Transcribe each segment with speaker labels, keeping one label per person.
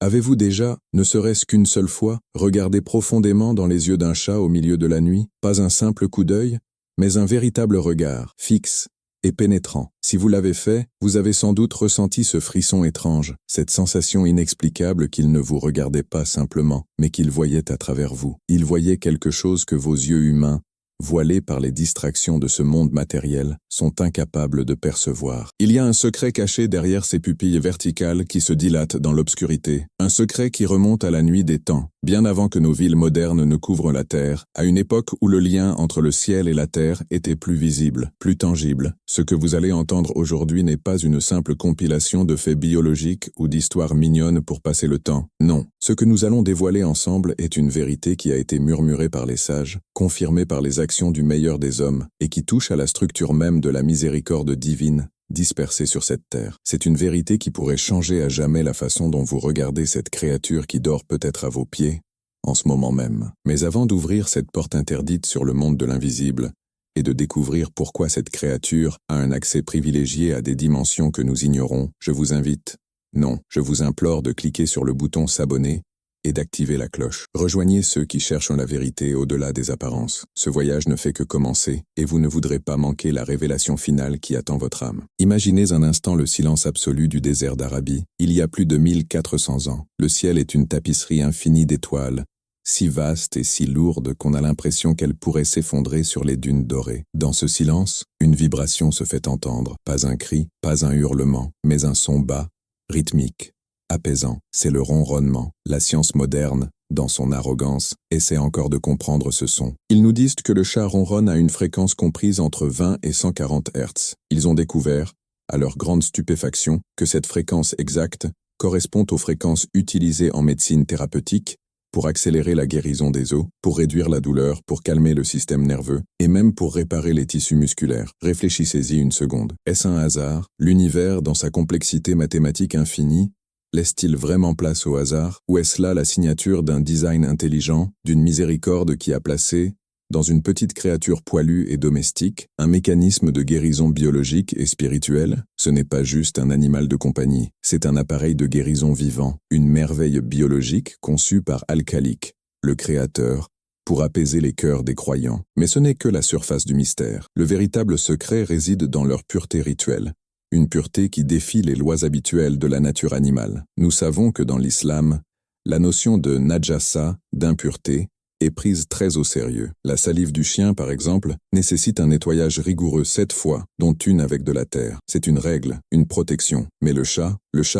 Speaker 1: Avez-vous déjà, ne serait-ce qu'une seule fois, regardé profondément dans les yeux d'un chat au milieu de la nuit, pas un simple coup d'œil, mais un véritable regard, fixe et pénétrant? Si vous l'avez fait, vous avez sans doute ressenti ce frisson étrange, cette sensation inexplicable qu'il ne vous regardait pas simplement, mais qu'il voyait à travers vous. Il voyait quelque chose que vos yeux humains, voilés par les distractions de ce monde matériel, sont incapables de percevoir. Il y a un secret caché derrière ces pupilles verticales qui se dilatent dans l'obscurité, un secret qui remonte à la nuit des temps, bien avant que nos villes modernes ne couvrent la terre, à une époque où le lien entre le ciel et la terre était plus visible, plus tangible. Ce que vous allez entendre aujourd'hui n'est pas une simple compilation de faits biologiques ou d'histoires mignonnes pour passer le temps. Non, ce que nous allons dévoiler ensemble est une vérité qui a été murmurée par les sages, confirmée par les actions du meilleur des hommes, et qui touche à la structure même de la miséricorde divine, dispersée sur cette terre. C'est une vérité qui pourrait changer à jamais la façon dont vous regardez cette créature qui dort peut-être à vos pieds, en ce moment même. Mais avant d'ouvrir cette porte interdite sur le monde de l'invisible, et de découvrir pourquoi cette créature a un accès privilégié à des dimensions que nous ignorons, je vous invite, non, je vous implore de cliquer sur le bouton s'abonner et d'activer la cloche. Rejoignez ceux qui cherchent la vérité au-delà des apparences. Ce voyage ne fait que commencer, et vous ne voudrez pas manquer la révélation finale qui attend votre âme. Imaginez un instant le silence absolu du désert d'Arabie. Il y a plus de 1400 ans. Le ciel est une tapisserie infinie d'étoiles, si vaste et si lourde qu'on a l'impression qu'elle pourrait s'effondrer sur les dunes dorées. Dans ce silence, une vibration se fait entendre. Pas un cri, pas un hurlement, mais un son bas, rythmique, apaisant. C'est le ronronnement. La science moderne, dans son arrogance, essaie encore de comprendre ce son. Ils nous disent que le chat ronronne à une fréquence comprise entre 20 et 140 Hz. Ils ont découvert, à leur grande stupéfaction, que cette fréquence exacte correspond aux fréquences utilisées en médecine thérapeutique pour accélérer la guérison des os, pour réduire la douleur, pour calmer le système nerveux, et même pour réparer les tissus musculaires. Réfléchissez-y une seconde. Est-ce un hasard? L'univers, dans sa complexité mathématique infinie, laisse-t-il vraiment place au hasard? Ou est-ce là la signature d'un design intelligent, d'une miséricorde qui a placé, dans une petite créature poilue et domestique, un mécanisme de guérison biologique et spirituelle? Ce n'est pas juste un animal de compagnie, c'est un appareil de guérison vivant, une merveille biologique conçue par Al-Khaliq, le créateur, pour apaiser les cœurs des croyants. Mais ce n'est que la surface du mystère. Le véritable secret réside dans leur pureté rituelle. Une pureté qui défie les lois habituelles de la nature animale. Nous savons que dans l'islam, la notion de najasa, d'impureté, est prise très au sérieux. La salive du chien, par exemple, nécessite un nettoyage rigoureux 7 fois, dont une avec de la terre. C'est une règle, une protection. Mais le chat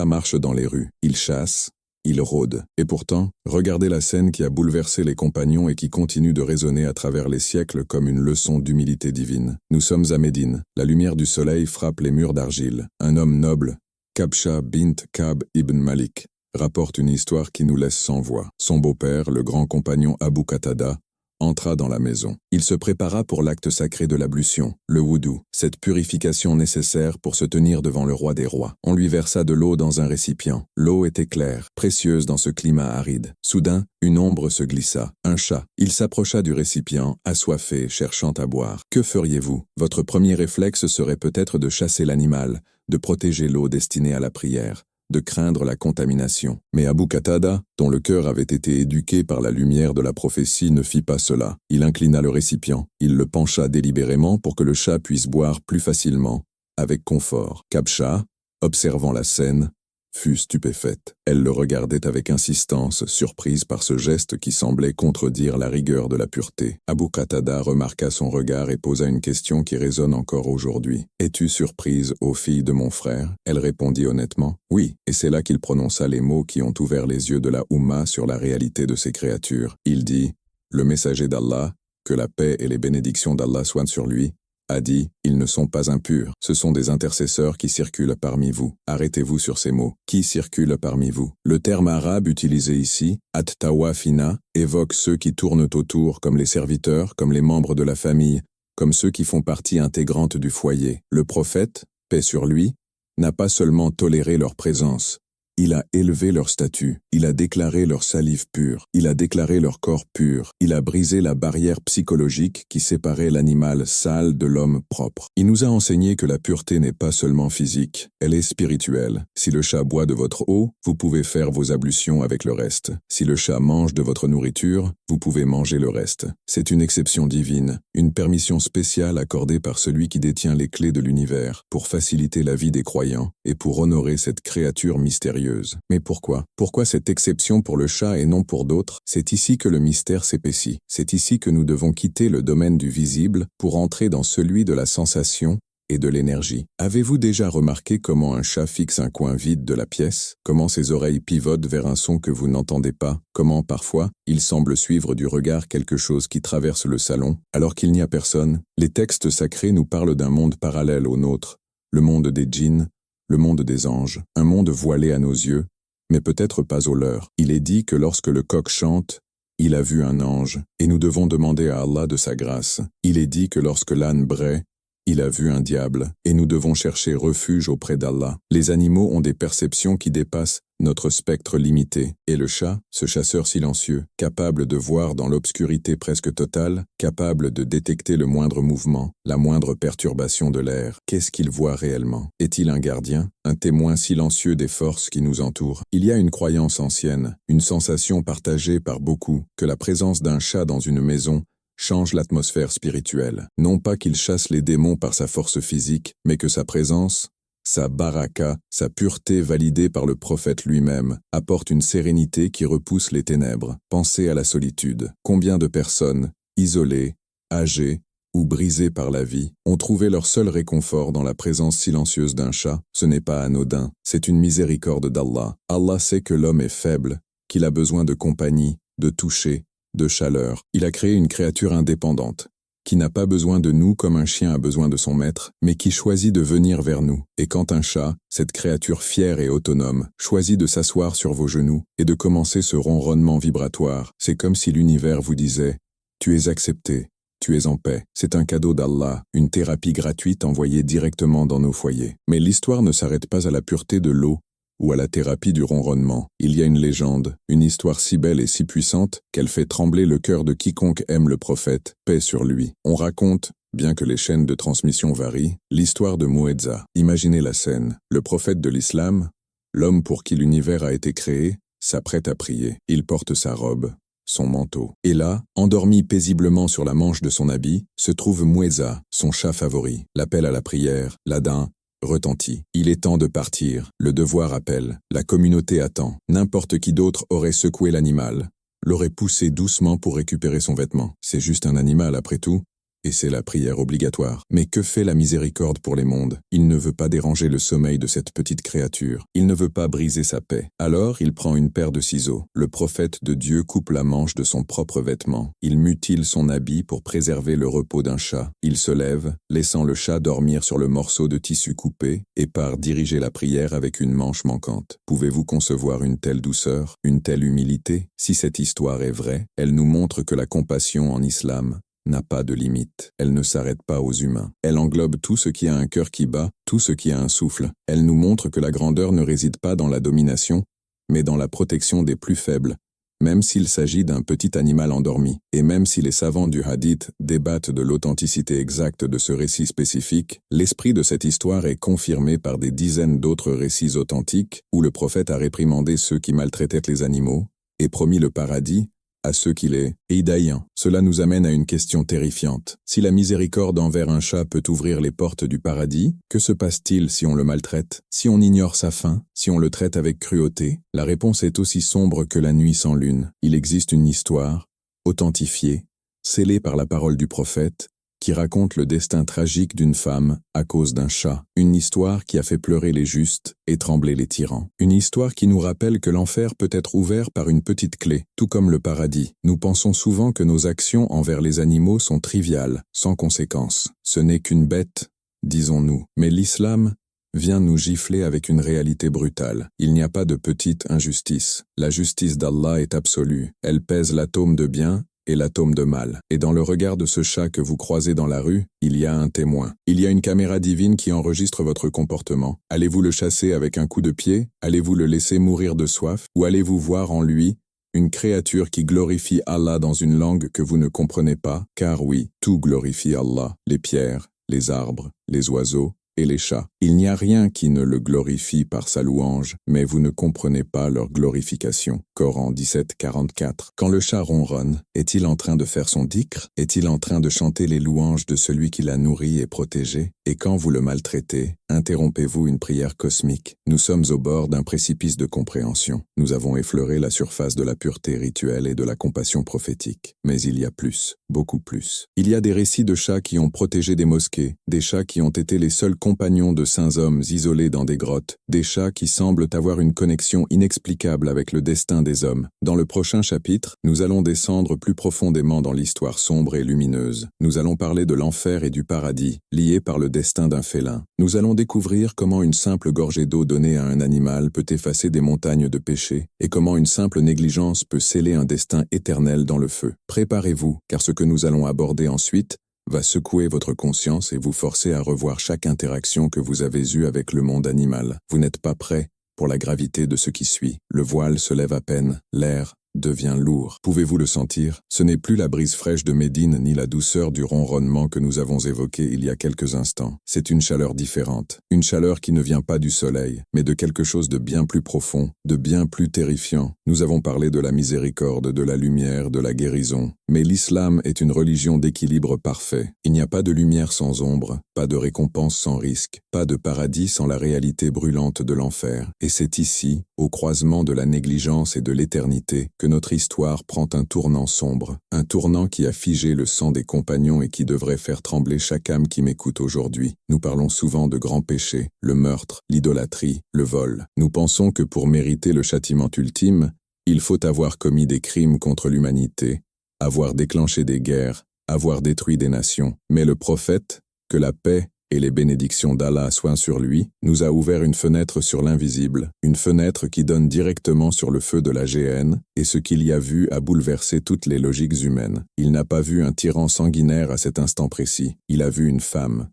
Speaker 1: marche dans les rues. Il chasse, il rôde. Et pourtant, regardez la scène qui a bouleversé les compagnons et qui continue de résonner à travers les siècles comme une leçon d'humilité divine. Nous sommes à Médine. La lumière du soleil frappe les murs d'argile. Un homme noble, Kabsha bint Kab ibn Malik, rapporte une histoire qui nous laisse sans voix. Son beau-père, le grand compagnon Abu Qatada, entra dans la maison. Il se prépara pour l'acte sacré de l'ablution, le wudu, cette purification nécessaire pour se tenir devant le roi des rois. On lui versa de l'eau dans un récipient. L'eau était claire, précieuse dans ce climat aride. Soudain, une ombre se glissa, un chat. Il s'approcha du récipient, assoiffé, cherchant à boire. Que feriez-vous? Votre premier réflexe serait peut-être de chasser l'animal, de protéger l'eau destinée à la prière, de craindre la contamination. Mais Abu Qatada, dont le cœur avait été éduqué par la lumière de la prophétie, ne fit pas cela. Il inclina le récipient. Il le pencha délibérément pour que le chat puisse boire plus facilement, avec confort. Kabsha, observant la scène, fut stupéfaite. Elle le regardait avec insistance, surprise par ce geste qui semblait contredire la rigueur de la pureté. Abu Qatada remarqua son regard et posa une question qui résonne encore aujourd'hui. « Es-tu surprise, ô fille de mon frère ?» Elle répondit honnêtement « Oui », et c'est là qu'il prononça les mots qui ont ouvert les yeux de la Oumma sur la réalité de ces créatures. Il dit « Le messager d'Allah, que la paix et les bénédictions d'Allah soient sur lui, a dit, ils ne sont pas impurs, ce sont des intercesseurs qui circulent parmi vous. Arrêtez-vous sur ces mots. Qui circule parmi vous? Le terme arabe utilisé ici, at-tawafina, évoque ceux qui tournent autour comme les serviteurs, comme les membres de la famille, comme ceux qui font partie intégrante du foyer. Le prophète, paix sur lui, n'a pas seulement toléré leur présence, Il a élevé leur statut, il a déclaré leur salive pure, il a déclaré leur corps pur, il a brisé la barrière psychologique qui séparait l'animal sale de l'homme propre. Il nous a enseigné que la pureté n'est pas seulement physique, elle est spirituelle. Si le chat boit de votre eau, vous pouvez faire vos ablutions avec le reste. Si le chat mange de votre nourriture, vous pouvez manger le reste. C'est une exception divine, une permission spéciale accordée par celui qui détient les clés de l'univers, pour faciliter la vie des croyants et pour honorer cette créature mystérieuse. Mais pourquoi? Pourquoi cette exception pour le chat et non pour d'autres? C'est ici que le mystère s'épaissit. C'est ici que nous devons quitter le domaine du visible pour entrer dans celui de la sensation et de l'énergie. Avez-vous déjà remarqué comment un chat fixe un coin vide de la pièce? Comment ses oreilles pivotent vers un son que vous n'entendez pas? Comment, parfois, il semble suivre du regard quelque chose qui traverse le salon, alors qu'il n'y a personne? Les textes sacrés nous parlent d'un monde parallèle au nôtre, le monde des djinns, le monde des anges, un monde voilé à nos yeux, mais peut-être pas au leur. Il est dit que lorsque le coq chante, il a vu un ange, et nous devons demander à Allah de sa grâce. Il est dit que lorsque l'âne braie, il a vu un diable, et nous devons chercher refuge auprès d'Allah. Les animaux ont des perceptions qui dépassent notre spectre limité, et le chat, ce chasseur silencieux, capable de voir dans l'obscurité presque totale, capable de détecter le moindre mouvement, la moindre perturbation de l'air, qu'est-ce qu'il voit réellement? Est-il un gardien, un témoin silencieux des forces qui nous entourent? Il y a une croyance ancienne, une sensation partagée par beaucoup, que la présence d'un chat dans une maison change l'atmosphère spirituelle. Non pas qu'il chasse les démons par sa force physique, mais que sa présence, sa baraka, sa pureté validée par le prophète lui-même, apporte une sérénité qui repousse les ténèbres. Pensez à la solitude. Combien de personnes, isolées, âgées ou brisées par la vie, ont trouvé leur seul réconfort dans la présence silencieuse d'un chat? Ce n'est pas anodin, c'est une miséricorde d'Allah. Allah sait que l'homme est faible, qu'il a besoin de compagnie, de toucher, de chaleur. Il a créé une créature indépendante, qui n'a pas besoin de nous comme un chien a besoin de son maître, mais qui choisit de venir vers nous. Et quand un chat, cette créature fière et autonome, choisit de s'asseoir sur vos genoux et de commencer ce ronronnement vibratoire, c'est comme si l'univers vous disait « Tu es accepté, tu es en paix ». C'est un cadeau d'Allah, une thérapie gratuite envoyée directement dans nos foyers. Mais l'histoire ne s'arrête pas à la pureté de l'eau ou à la thérapie du ronronnement. Il y a une légende, une histoire si belle et si puissante qu'elle fait trembler le cœur de quiconque aime le prophète, paix sur lui. On raconte, bien que les chaînes de transmission varient, l'histoire de Mu'edza. Imaginez la scène. Le prophète de l'islam, l'homme pour qui l'univers a été créé, s'apprête à prier. Il porte sa robe, son manteau. Et là, endormi paisiblement sur la manche de son habit, se trouve Mu'edza, son chat favori. L'appel à la prière, l'adhan, retentit. Il est temps de partir. Le devoir appelle. La communauté attend. N'importe qui d'autre aurait secoué l'animal, l'aurait poussé doucement pour récupérer son vêtement. C'est juste un animal après tout, et c'est la prière obligatoire. Mais que fait la miséricorde pour les mondes? Il ne veut pas déranger le sommeil de cette petite créature. Il ne veut pas briser sa paix. Alors il prend une paire de ciseaux. Le prophète de Dieu coupe la manche de son propre vêtement. Il mutile son habit pour préserver le repos d'un chat. Il se lève, laissant le chat dormir sur le morceau de tissu coupé, et part diriger la prière avec une manche manquante. Pouvez-vous concevoir une telle douceur, une telle humilité? Si cette histoire est vraie, elle nous montre que la compassion en islam n'a pas de limite. Elle ne s'arrête pas aux humains. Elle englobe tout ce qui a un cœur qui bat, tout ce qui a un souffle. Elle nous montre que la grandeur ne réside pas dans la domination, mais dans la protection des plus faibles, même s'il s'agit d'un petit animal endormi. Et même si les savants du hadith débattent de l'authenticité exacte de ce récit spécifique, l'esprit de cette histoire est confirmé par des dizaines d'autres récits authentiques où le prophète a réprimandé ceux qui maltraitaient les animaux et promis le paradis à ceux qui les hidaient. Cela nous amène à une question terrifiante. Si la miséricorde envers un chat peut ouvrir les portes du paradis, que se passe-t-il si on le maltraite, si on ignore sa faim, si on le traite avec cruauté? La réponse est aussi sombre que la nuit sans lune. Il existe une histoire, authentifiée, scellée par la parole du prophète, qui raconte le destin tragique d'une femme à cause d'un chat. Une histoire qui a fait pleurer les justes et trembler les tyrans. Une histoire qui nous rappelle que l'enfer peut être ouvert par une petite clé, tout comme le paradis. Nous pensons souvent que nos actions envers les animaux sont triviales, sans conséquences. Ce n'est qu'une bête, disons-nous. Mais l'islam vient nous gifler avec une réalité brutale. Il n'y a pas de petite injustice. La justice d'Allah est absolue. Elle pèse l'atome de bien et l'atome de mal. Et dans le regard de ce chat que vous croisez dans la rue, il y a un témoin. Il y a une caméra divine qui enregistre votre comportement. Allez-vous le chasser avec un coup de pied? Allez-vous le laisser mourir de soif? Ou allez-vous voir en lui une créature qui glorifie Allah dans une langue que vous ne comprenez pas? Car oui, tout glorifie Allah, les pierres, les arbres, les oiseaux et les chats. Il n'y a rien qui ne le glorifie par sa louange, mais vous ne comprenez pas leur glorification. Coran 17:44. Quand le chat ronronne, est-il en train de faire son dhikr? Est-il en train de chanter les louanges de celui qui l'a nourri et protégé? Et quand vous le maltraitez, interrompez-vous une prière cosmique? Nous sommes au bord d'un précipice de compréhension. Nous avons effleuré la surface de la pureté rituelle et de la compassion prophétique. Mais il y a plus, beaucoup plus. Il y a des récits de chats qui ont protégé des mosquées, des chats qui ont été les seuls compagnons de saints hommes isolés dans des grottes, des chats qui semblent avoir une connexion inexplicable avec le destin des hommes. Dans le prochain chapitre, nous allons descendre plus profondément dans l'histoire sombre et lumineuse. Nous allons parler de l'enfer et du paradis, liés par le destin d'un félin. Nous allons découvrir comment une simple gorgée d'eau donnée à un animal peut effacer des montagnes de péché, et comment une simple négligence peut sceller un destin éternel dans le feu. Préparez-vous, car ce que nous allons aborder ensuite va secouer votre conscience et vous forcer à revoir chaque interaction que vous avez eue avec le monde animal. Vous n'êtes pas prêt pour la gravité de ce qui suit. Le voile se lève à peine, l'air devient lourd. Pouvez-vous le sentir? Ce n'est plus la brise fraîche de Médine ni la douceur du ronronnement que nous avons évoqué il y a quelques instants. C'est une chaleur différente. Une chaleur qui ne vient pas du soleil, mais de quelque chose de bien plus profond, de bien plus terrifiant. Nous avons parlé de la miséricorde, de la lumière, de la guérison. Mais l'islam est une religion d'équilibre parfait. Il n'y a pas de lumière sans ombre, pas de récompense sans risque, pas de paradis sans la réalité brûlante de l'enfer. Et c'est ici, au croisement de la négligence et de l'éternité, que notre histoire prend un tournant sombre, un tournant qui a figé le sang des compagnons et qui devrait faire trembler chaque âme qui m'écoute aujourd'hui. Nous parlons souvent de grands péchés, le meurtre, l'idolâtrie, le vol. Nous pensons que pour mériter le châtiment ultime, il faut avoir commis des crimes contre l'humanité, avoir déclenché des guerres, avoir détruit des nations. Mais le prophète, que la paix et les bénédictions d'Allah soient sur lui, nous a ouvert une fenêtre sur l'invisible, une fenêtre qui donne directement sur le feu de la géhenne, et ce qu'il y a vu a bouleversé toutes les logiques humaines. Il n'a pas vu un tyran sanguinaire à cet instant précis. Il a vu une femme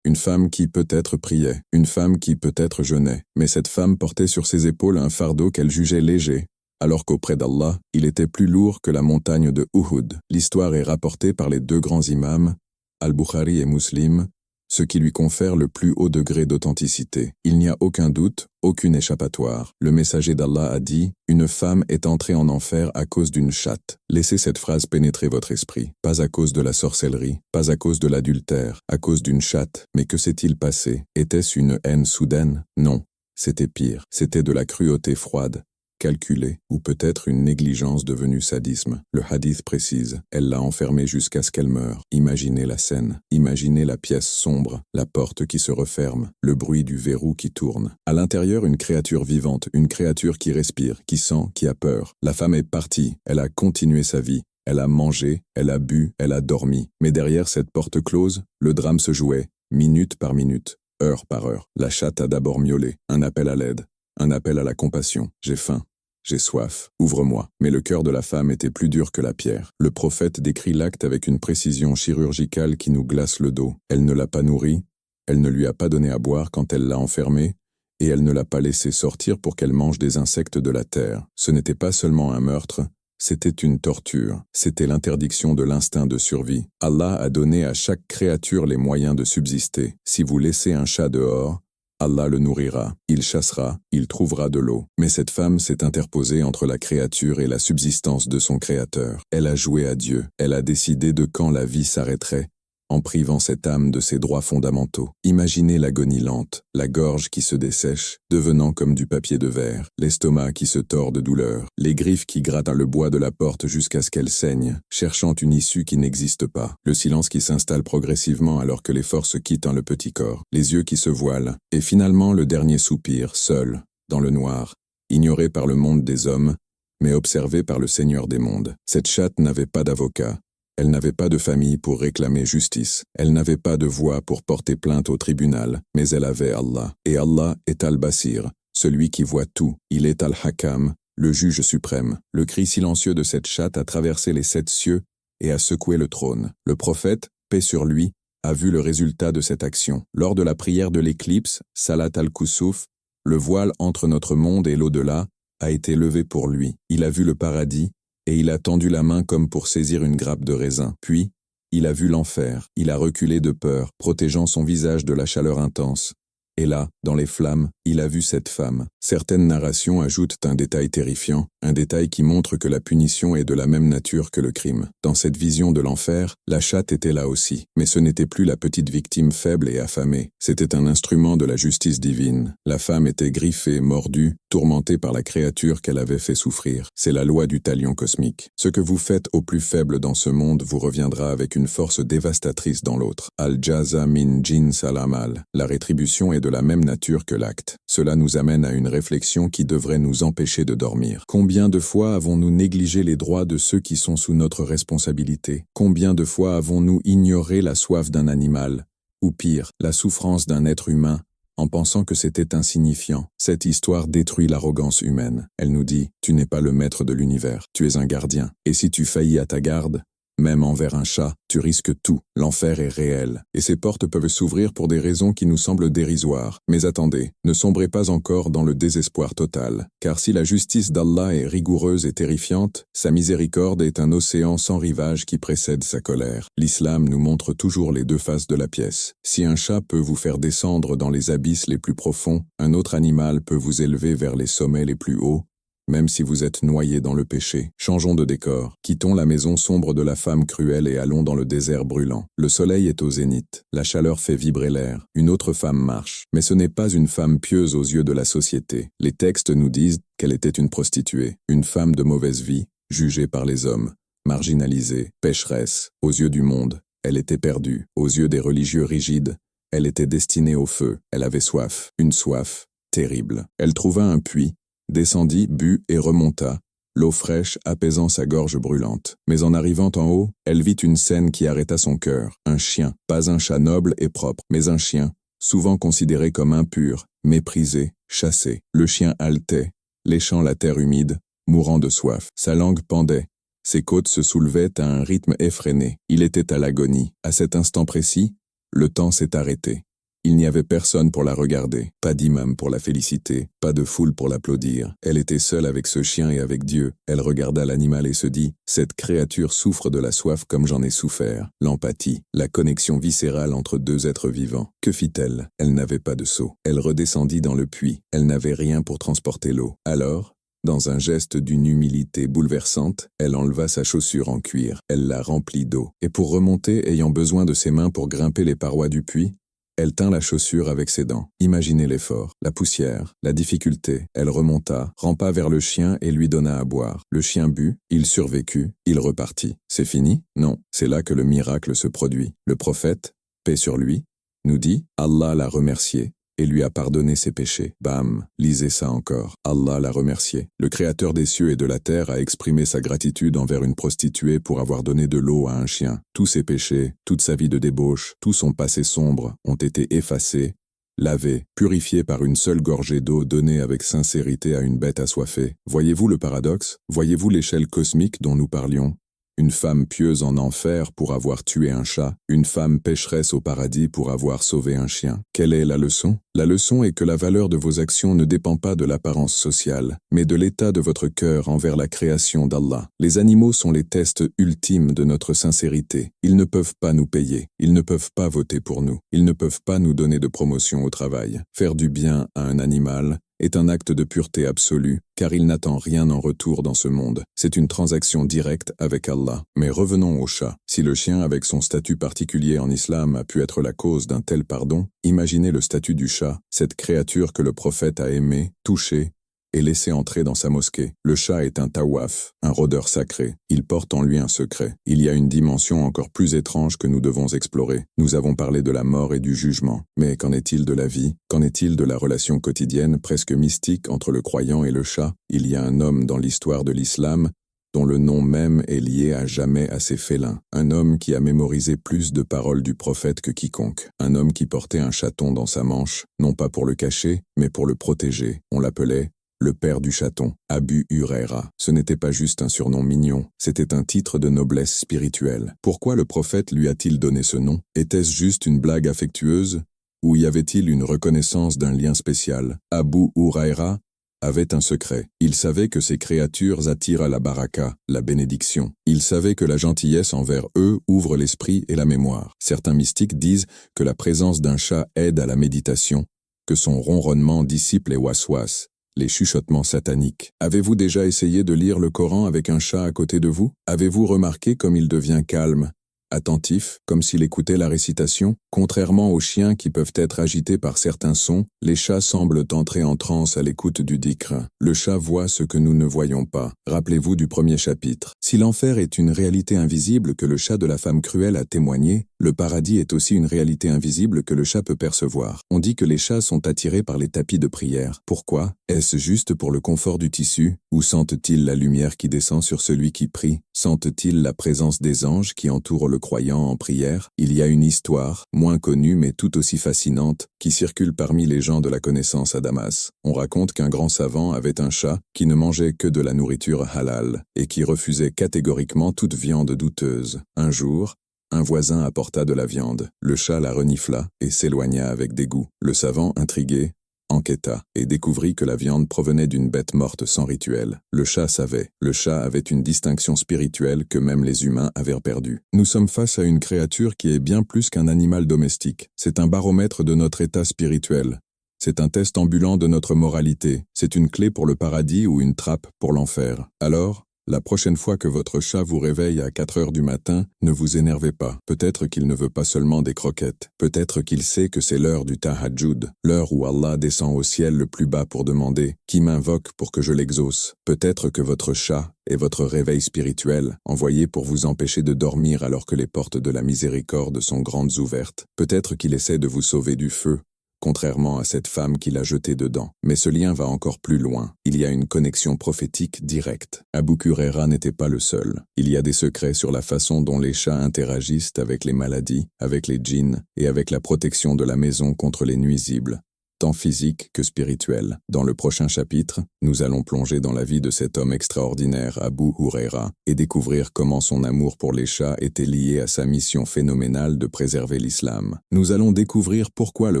Speaker 1: qui peut-être priait, une femme qui peut-être jeûnait, mais cette femme portait sur ses épaules un fardeau qu'elle jugeait léger, alors qu'auprès d'Allah, il était plus lourd que la montagne de Uhud. L'histoire est rapportée par les deux grands imams, Al-Bukhari et Muslim, ce qui lui confère le plus haut degré d'authenticité. Il n'y a aucun doute, aucune échappatoire. Le messager d'Allah a dit « Une femme est entrée en enfer à cause d'une chatte ». Laissez cette phrase pénétrer votre esprit. Pas à cause de la sorcellerie, pas à cause de l'adultère, à cause d'une chatte. Mais que s'est-il passé? Était-ce une haine soudaine? Non, c'était pire. C'était de la cruauté froide, calculée, ou peut-être une négligence devenue sadisme. Le hadith précise, elle l'a enfermée jusqu'à ce qu'elle meure. Imaginez la scène, imaginez la pièce sombre, la porte qui se referme, le bruit du verrou qui tourne. À l'intérieur, une créature vivante, une créature qui respire, qui sent, qui a peur. La femme est partie, elle a continué sa vie. Elle a mangé, elle a bu, elle a dormi. Mais derrière cette porte close, le drame se jouait, minute par minute, heure par heure. La chatte a d'abord miaulé, un appel à l'aide. Un appel à la compassion. J'ai faim. J'ai soif. Ouvre-moi. Mais le cœur de la femme était plus dur que la pierre. Le prophète décrit l'acte avec une précision chirurgicale qui nous glace le dos. Elle ne l'a pas nourri, elle ne lui a pas donné à boire quand elle l'a enfermée, et elle ne l'a pas laissé sortir pour qu'elle mange des insectes de la terre. Ce n'était pas seulement un meurtre, c'était une torture. C'était l'interdiction de l'instinct de survie. Allah a donné à chaque créature les moyens de subsister. Si vous laissez un chat dehors, Allah le nourrira, il chassera, il trouvera de l'eau. Mais cette femme s'est interposée entre la créature et la subsistance de son créateur. Elle a joué à Dieu, elle a décidé de quand la vie s'arrêterait, en privant cette âme de ses droits fondamentaux. Imaginez l'agonie lente, la gorge qui se dessèche, devenant comme du papier de verre, l'estomac qui se tord de douleur, les griffes qui grattent le bois de la porte jusqu'à ce qu'elle saigne, cherchant une issue qui n'existe pas, le silence qui s'installe progressivement alors que les forces quittent le petit corps, les yeux qui se voilent, et finalement le dernier soupir, seul, dans le noir, ignoré par le monde des hommes, mais observé par le Seigneur des mondes. Cette chatte n'avait pas d'avocat. Elle n'avait pas de famille pour réclamer justice. Elle n'avait pas de voix pour porter plainte au tribunal, mais elle avait Allah. Et Allah est Al-Basir, celui qui voit tout. Il est Al-Hakam, le juge suprême. Le cri silencieux de cette chatte a traversé les 7 cieux et a secoué le trône. Le prophète, paix sur lui, a vu le résultat de cette action. Lors de la prière de l'éclipse, Salat al-Kusuf, le voile entre notre monde et l'au-delà a été levé pour lui. Il a vu le paradis, et il a tendu la main comme pour saisir une grappe de raisin. Puis, il a vu l'enfer. Il a reculé de peur, protégeant son visage de la chaleur intense. Et là, dans les flammes, il a vu cette femme. Certaines narrations ajoutent un détail terrifiant, un détail qui montre que la punition est de la même nature que le crime. Dans cette vision de l'enfer, la chatte était là aussi. Mais ce n'était plus la petite victime faible et affamée. C'était un instrument de la justice divine. La femme était griffée, mordue, tourmentée par la créature qu'elle avait fait souffrir. C'est la loi du talion cosmique. Ce que vous faites au plus faible dans ce monde vous reviendra avec une force dévastatrice dans l'autre. Al-Jaza min jins al-amal. La rétribution est de la même nature que l'acte. Cela nous amène à une réflexion qui devrait nous empêcher de dormir. Combien de fois avons-nous négligé les droits de ceux qui sont sous notre responsabilité? Combien de fois avons-nous ignoré la soif d'un animal, ou pire, la souffrance d'un être humain, en pensant que c'était insignifiant? Cette histoire détruit l'arrogance humaine. Elle nous dit, tu n'es pas le maître de l'univers, tu es un gardien. Et si tu faillis à ta garde, même envers un chat, tu risques tout. L'enfer est réel, et ses portes peuvent s'ouvrir pour des raisons qui nous semblent dérisoires. Mais attendez, ne sombrez pas encore dans le désespoir total. Car si la justice d'Allah est rigoureuse et terrifiante, sa miséricorde est un océan sans rivage qui précède sa colère. L'islam nous montre toujours les deux faces de la pièce. Si un chat peut vous faire descendre dans les abysses les plus profonds, un autre animal peut vous élever vers les sommets les plus hauts, même si vous êtes noyé dans le péché. Changeons de décor. Quittons la maison sombre de la femme cruelle et allons dans le désert brûlant. Le soleil est au zénith. La chaleur fait vibrer l'air. Une autre femme marche. Mais ce n'est pas une femme pieuse aux yeux de la société. Les textes nous disent qu'elle était une prostituée, une femme de mauvaise vie, jugée par les hommes, marginalisée, pécheresse. Aux yeux du monde, elle était perdue. Aux yeux des religieux rigides, elle était destinée au feu. Elle avait soif. Une soif terrible. Elle trouva un puits, descendit, but et remonta, l'eau fraîche apaisant sa gorge brûlante. Mais en arrivant en haut, elle vit une scène qui arrêta son cœur. Un chien, pas un chat noble et propre, mais un chien, souvent considéré comme impur, méprisé, chassé. Le chien haletait, léchant la terre humide, mourant de soif. Sa langue pendait, ses côtes se soulevaient à un rythme effréné. Il était à l'agonie. À cet instant précis, le temps s'est arrêté. Il n'y avait personne pour la regarder, pas d'imam pour la féliciter, pas de foule pour l'applaudir. Elle était seule avec ce chien et avec Dieu. Elle regarda l'animal et se dit, cette créature souffre de la soif comme j'en ai souffert. L'empathie, la connexion viscérale entre deux êtres vivants. Que fit-elle? Elle n'avait pas de seau. Elle redescendit dans le puits. Elle n'avait rien pour transporter l'eau. Alors, dans un geste d'une humilité bouleversante, elle enleva sa chaussure en cuir. Elle la remplit d'eau. Et pour remonter, ayant besoin de ses mains pour grimper les parois du puits, elle tint la chaussure avec ses dents. Imaginez l'effort, la poussière, la difficulté. Elle remonta, rampa vers le chien et lui donna à boire. Le chien but, il survécut, il repartit. C'est fini? Non, c'est là que le miracle se produit. Le prophète, paix sur lui, nous dit, Allah l'a remercié et lui a pardonné ses péchés. Bam, lisez ça encore. Allah l'a remercié. Le Créateur des cieux et de la terre a exprimé sa gratitude envers une prostituée pour avoir donné de l'eau à un chien. Tous ses péchés, toute sa vie de débauche, tout son passé sombre ont été effacés, lavés, purifiés par une seule gorgée d'eau donnée avec sincérité à une bête assoiffée. Voyez-vous le paradoxe? Voyez-vous l'échelle cosmique dont nous parlions? Une femme pieuse en enfer pour avoir tué un chat, une femme pécheresse au paradis pour avoir sauvé un chien. Quelle est la leçon? La leçon est que la valeur de vos actions ne dépend pas de l'apparence sociale, mais de l'état de votre cœur envers la création d'Allah. Les animaux sont les tests ultimes de notre sincérité. Ils ne peuvent pas nous payer, ils ne peuvent pas voter pour nous, ils ne peuvent pas nous donner de promotion au travail. Faire du bien à un animal est un acte de pureté absolue, car il n'attend rien en retour dans ce monde. C'est une transaction directe avec Allah. Mais revenons au chat. Si le chien avec son statut particulier en islam a pu être la cause d'un tel pardon, imaginez le statut du chat, cette créature que le prophète a aimée, touchée, et laissé entrer dans sa mosquée. Le chat est un tawaf, un rôdeur sacré. Il porte en lui un secret. Il y a une dimension encore plus étrange que nous devons explorer. Nous avons parlé de la mort et du jugement. Mais qu'en est-il de la vie? Qu'en est-il de la relation quotidienne, presque mystique, entre le croyant et le chat? Il y a un homme dans l'histoire de l'islam dont le nom même est lié à jamais à ses félins. Un homme qui a mémorisé plus de paroles du prophète que quiconque. Un homme qui portait un chaton dans sa manche, non pas pour le cacher, mais pour le protéger. On l'appelait le père du chaton, Abu Huraira. Ce n'était pas juste un surnom mignon, c'était un titre de noblesse spirituelle. Pourquoi le prophète lui a-t-il donné ce nom? Était-ce juste une blague affectueuse? Ou y avait-il une reconnaissance d'un lien spécial? Abu Huraira avait un secret. Il savait que ces créatures attirent à la baraka, la bénédiction. Il savait que la gentillesse envers eux ouvre l'esprit et la mémoire. Certains mystiques disent que la présence d'un chat aide à la méditation, que son ronronnement dissipe les waswas, les chuchotements sataniques. Avez-vous déjà essayé de lire le Coran avec un chat à côté de vous? Avez-vous remarqué comme il devient calme, attentif, comme s'il écoutait la récitation? Contrairement aux chiens qui peuvent être agités par certains sons, les chats semblent entrer en transe à l'écoute du dhikr. Le chat voit ce que nous ne voyons pas. Rappelez-vous du premier chapitre. Si l'enfer est une réalité invisible que le chat de la femme cruelle a témoigné, le paradis est aussi une réalité invisible que le chat peut percevoir. On dit que les chats sont attirés par les tapis de prière. Pourquoi? Est-ce juste pour le confort du tissu? Ou sentent-ils la lumière qui descend sur celui qui prie? Sentent-ils la présence des anges qui entourent le croyant en prière? Il y a une histoire, moins connue mais tout aussi fascinante, qui circule parmi les gens de la connaissance à Damas. On raconte qu'un grand savant avait un chat qui ne mangeait que de la nourriture halal et qui refusait catégoriquement toute viande douteuse. Un jour, un voisin apporta de la viande. Le chat la renifla et s'éloigna avec dégoût. Le savant, intrigué, enquêta et découvrit que la viande provenait d'une bête morte sans rituel. Le chat savait. Le chat avait une distinction spirituelle que même les humains avaient perdue. Nous sommes face à une créature qui est bien plus qu'un animal domestique. C'est un baromètre de notre état spirituel. C'est un test ambulant de notre moralité. C'est une clé pour le paradis ou une trappe pour l'enfer. Alors, la prochaine fois que votre chat vous réveille à 4 heures du matin, ne vous énervez pas. Peut-être qu'il ne veut pas seulement des croquettes. Peut-être qu'il sait que c'est l'heure du tahajjud, l'heure où Allah descend au ciel le plus bas pour demander « Qui m'invoque pour que je l'exauce ?» Peut-être que votre chat est votre réveil spirituel, envoyé pour vous empêcher de dormir alors que les portes de la miséricorde sont grandes ouvertes. Peut-être qu'il essaie de vous sauver du feu, contrairement à cette femme qui l'a jeté dedans. Mais ce lien va encore plus loin. Il y a une connexion prophétique directe. Abu Huraira n'était pas le seul. Il y a des secrets sur la façon dont les chats interagissent avec les maladies, avec les djinns et avec la protection de la maison contre les nuisibles, tant physique que spirituel. Dans le prochain chapitre, nous allons plonger dans la vie de cet homme extraordinaire, Abu Huraira, et découvrir comment son amour pour les chats était lié à sa mission phénoménale de préserver l'islam. Nous allons découvrir pourquoi le